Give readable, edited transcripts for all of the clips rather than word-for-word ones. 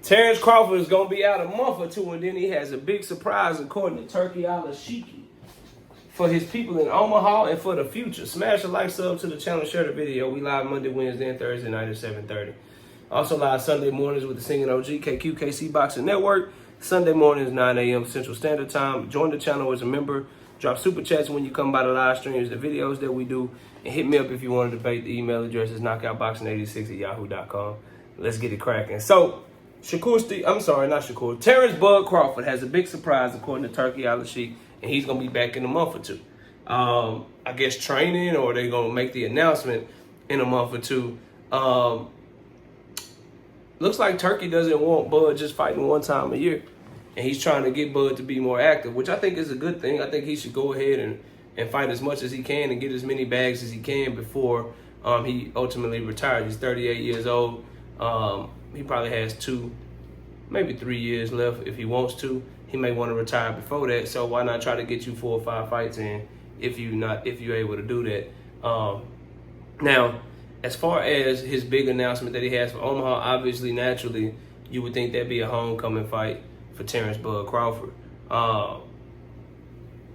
Terence Crawford is going to be out a month or two, and then he has a big surprise according to Turkey Alashiki for his people in Omaha and for the future. Smash a like, sub to the channel, share the video. We live Monday, Wednesday, and Thursday night at 7:30. Also live Sunday mornings with the Singing OG, KQKC Boxing Network. Sunday mornings, 9 a.m. Central Standard Time. Join the channel as a member. Drop super chats when you come by the live streams, the videos that we do. And hit me up if you want to debate. The email address is knockoutboxing86@yahoo.com. Let's get it cracking. So, Terence Bud Crawford has a big surprise according to Turkey Alashik, and he's going to be back in a month or two. I guess training, or they're going to make the announcement in a month or two. Looks like Turkey doesn't want Bud just fighting one time a year. And he's trying to get Bud to be more active, which I think is a good thing. I think he should go ahead and fight as much as he can and get as many bags as he can before he ultimately retires. He's 38 years old. He probably has 2, maybe 3 years left if he wants to. He may want to retire before that, so why not try to get you 4 or 5 fights in if you're able to do that. Now, as far as his big announcement that he has for Omaha, obviously, naturally, you would think that'd be a homecoming fight for Terence Bud Crawford.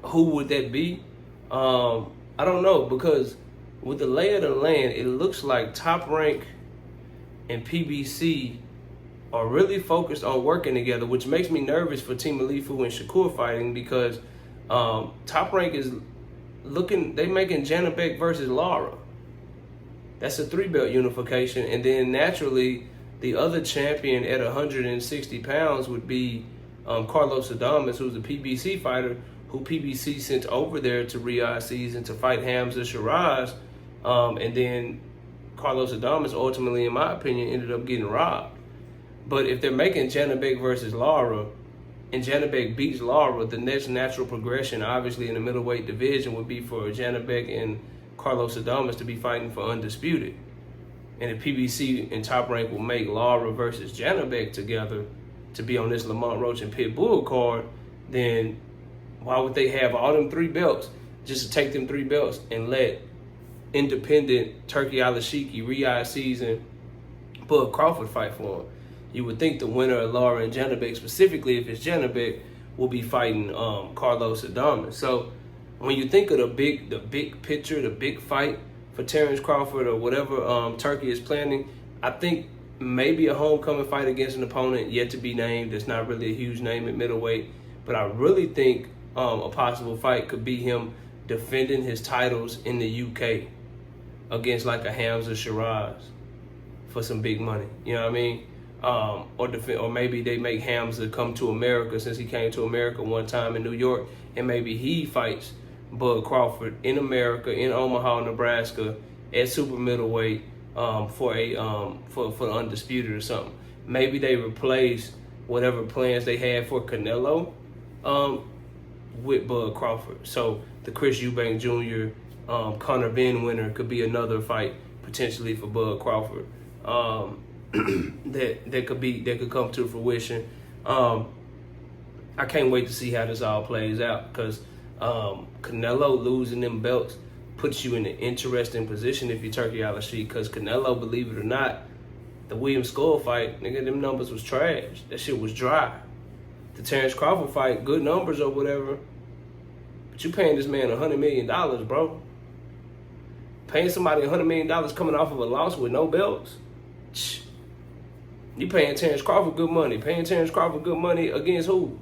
Who would that be? I don't know, because with the lay of the land, it looks like Top Rank and PBC are really focused on working together, which makes me nervous for Team Alifu and Shakur fighting, because Top Rank is they making Janabek versus Lara. That's a 3-belt unification, and then naturally the other champion at 160 pounds would be Carlos Adames, who's a PBC fighter, who PBC sent over there to Riyadh season to fight Hamza Shiraz, and then Carlos Adames ultimately, in my opinion, ended up getting robbed. But if they're making Janabek versus Lara, and Janabek beats Lara, the next natural progression, obviously in the middleweight division, would be for Janabek and Carlos Adames to be fighting for undisputed. And if PBC and Top Rank will make Lara versus Janabek together to be on this Lamont Roach and Pitbull card, then why would they have all them 3 belts just to take them 3 belts and let independent Turkey Alashiki Riyadh season Bud Crawford fight for him? You would think the winner of Lara and Janabek, specifically if it's Janabek, will be fighting Carlos Adames. So when you think of the big picture, the big fight for Terence Crawford or whatever Turkey is planning, I think maybe a homecoming fight against an opponent yet to be named. That's not really a huge name at middleweight, but I really think a possible fight could be him defending his titles in the UK against like a Hamza Shiraz for some big money. You know what I mean? Or maybe they make Hamza come to America, since he came to America one time in New York, and maybe he fights Bud Crawford in America, in Omaha, Nebraska, at super middleweight for the undisputed or something. Maybe they replace whatever plans they had for Canelo with Bud Crawford. So the Chris Eubank Jr. Conor Benn winner could be another fight potentially for Bud Crawford that could come to fruition. I can't wait to see how this all plays out, because Canelo losing them belts puts you in an interesting position if you're Turkey Alashik, because Canelo, believe it or not, the Williams Skull fight, nigga, them numbers was trash. That shit was dry. The Terence Crawford fight, good numbers or whatever, but you paying this man $100 million, bro. Paying somebody $100 million coming off of a loss with no belts? You paying Terence Crawford good money. Paying Terence Crawford good money against who?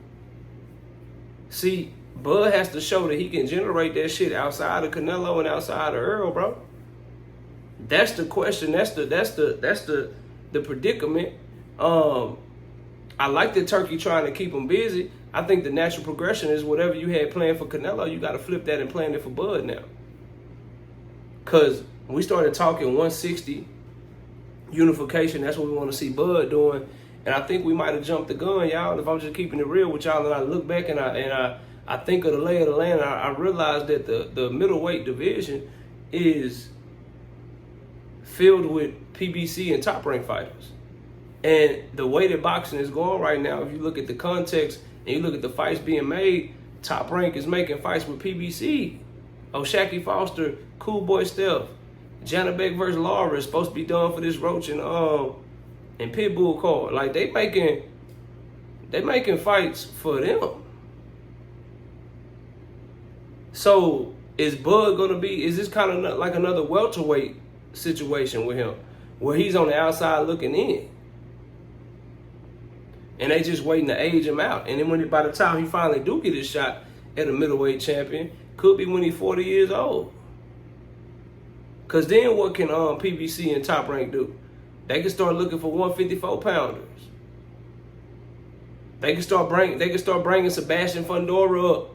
See, Bud has to show that he can generate that shit outside of Canelo and outside of Earl, bro. That's the question. That's the predicament. I like the Turkey trying to keep him busy. I think the natural progression is whatever you had planned for Canelo, you got to flip that and plan it for Bud now. Because we started talking 160 unification. That's what we want to see Bud doing. And I think we might have jumped the gun, y'all. If I'm just keeping it real with y'all, and I look back and I think of the lay of the land, I realize that the middleweight division is filled with PBC and Top Rank fighters. And the way that boxing is going right now, if you look at the context and you look at the fights being made, Top Rank is making fights with PBC. O'Shaquie Foster, Cool Boy Steph, Janabek versus Lara is supposed to be done for this Roach and and Pitbull card. Like they making fights for them. So is Bud gonna be? Is this kind of like another welterweight situation with him, where he's on the outside looking in, and they just waiting to age him out? And then by the time he finally do get his shot at a middleweight champion, could be when he's 40 years old. Cause then what can PBC and Top Rank do? They can start looking for 154 pounders. They can start bringing Sebastian Fundora up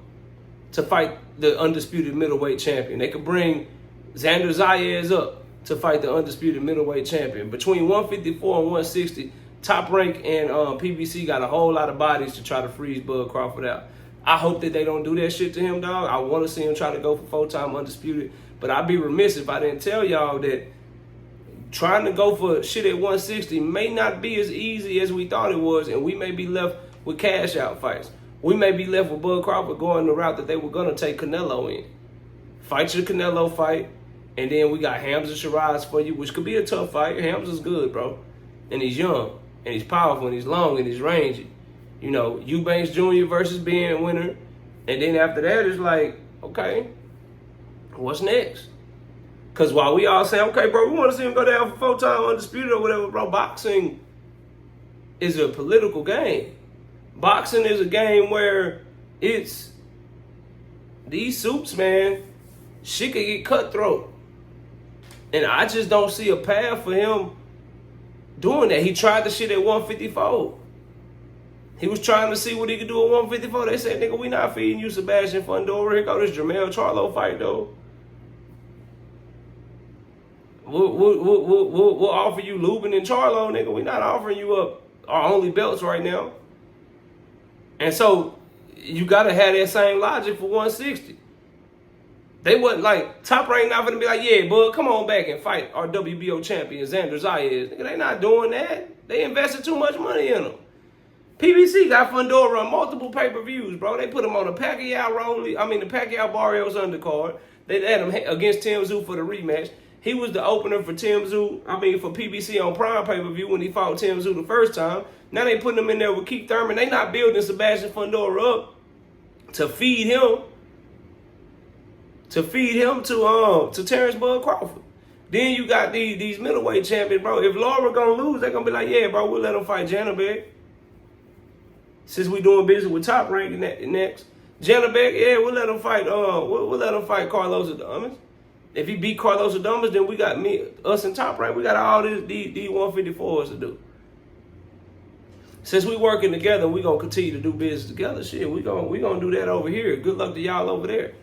to fight the undisputed middleweight champion. They could bring Xander Zayas up to fight the undisputed middleweight champion. Between 154 and 160, Top Rank and PBC got a whole lot of bodies to try to freeze Bud Crawford out. I hope that they don't do that shit to him, dog. I want to see him try to go for full-time undisputed. But I'd be remiss if I didn't tell y'all that trying to go for shit at 160 may not be as easy as we thought it was, and we may be left with cash-out fights. We may be left with Bud Crawford going the route that they were going to take Canelo in. Fight your Canelo fight, and then we got Hamza Shiraz for you, which could be a tough fight. Hamza's good, bro. And he's young, and he's powerful, and he's long, and he's rangy. You know, Eubanks Jr. versus being winner. And then after that, it's like, okay, what's next? Because while we all say, okay, bro, we want to see him go down for full-time undisputed or whatever, bro, boxing is a political game. Boxing is a game where it's these suits, man, shit could get cutthroat. And I just don't see a path for him doing that. He tried the shit at 154. He was trying to see what he could do at 154. They said, nigga, we not feeding you Sebastian Fundora. Here go this Jermell Charlo fight, though. We'll offer you Lubin and Charlo, nigga. We not offering you up our only belts right now. And so you got to have that same logic for 160. They wasn't like, Top Rank not going to be like, yeah, bud, come on back and fight our WBO champion, Xander Zayas. Nigga, they not doing that. They invested too much money in them. PBC got Fundora on multiple pay-per-views, bro. They put him on the Pacquiao Barrios undercard. They had him against Tim Tszyu for the rematch. He was the opener for for PBC on Prime pay-per-view when he fought Tim Tszyu the first time. Now they putting him in there with Keith Thurman. They not building Sebastian Fundora up to feed him to Terence Bud Crawford. Then you got these middleweight champions, bro. If Laura gonna lose, they're gonna be like, yeah, bro, we'll let him fight Janabek. Since we doing business with Top Rank next, Janabek, yeah, we'll let him fight. We'll let him fight Carlos Adames. If he beat Carlos Adames, then we got us and Top Rank. We got all these 154s to do. Since we working together, we gonna continue to do business together. Shit, we gonna do that over here. Good luck to y'all over there.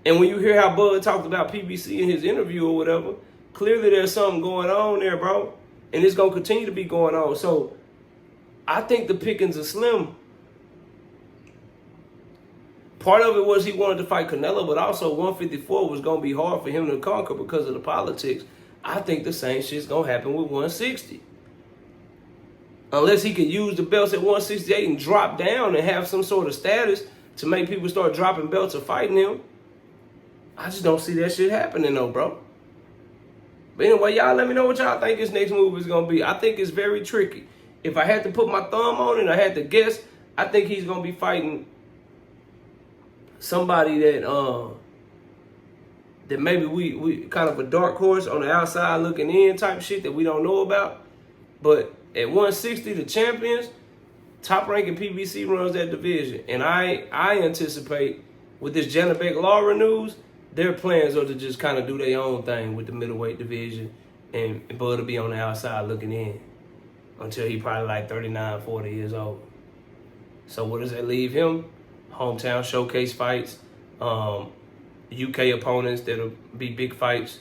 And when you hear how Bud talked about PBC in his interview or whatever, clearly there's something going on there, bro. And it's gonna continue to be going on. So I think the pickings are slim. Part of it was he wanted to fight Canelo, but also 154 was going to be hard for him to conquer because of the politics. I think the same shit's going to happen with 160. Unless he can use the belts at 168 and drop down and have some sort of status to make people start dropping belts or fighting him. I just don't see that shit happening though, bro. But anyway, y'all let me know what y'all think his next move is going to be. I think it's very tricky. If I had to put my thumb on it and I had to guess, I think he's going to be fighting somebody that maybe we kind of a dark horse on the outside looking in type shit that we don't know about. But at 160, the champions, Top Rank and PBC runs that division. And I anticipate with this Janabek Laura news, their plans are to just kind of do their own thing with the middleweight division and Bud will be on the outside looking in until he probably like 39, 40 years old. So what does that leave him? Hometown showcase fights, UK opponents that'll be big fights,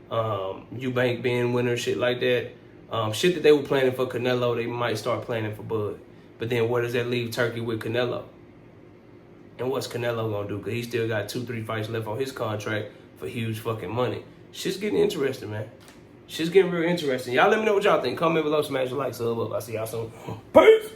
Eubank being winner, shit like that. Shit that they were planning for Canelo, they might start planning for Bud. But then where does that leave Turkey with Canelo? And what's Canelo gonna do? Because he still got 2-3 fights left on his contract for huge fucking money. Shit's getting interesting, man. Shit's getting real interesting. Y'all let me know what y'all think. Comment below, smash the like, sub up. I'll see y'all soon. Peace!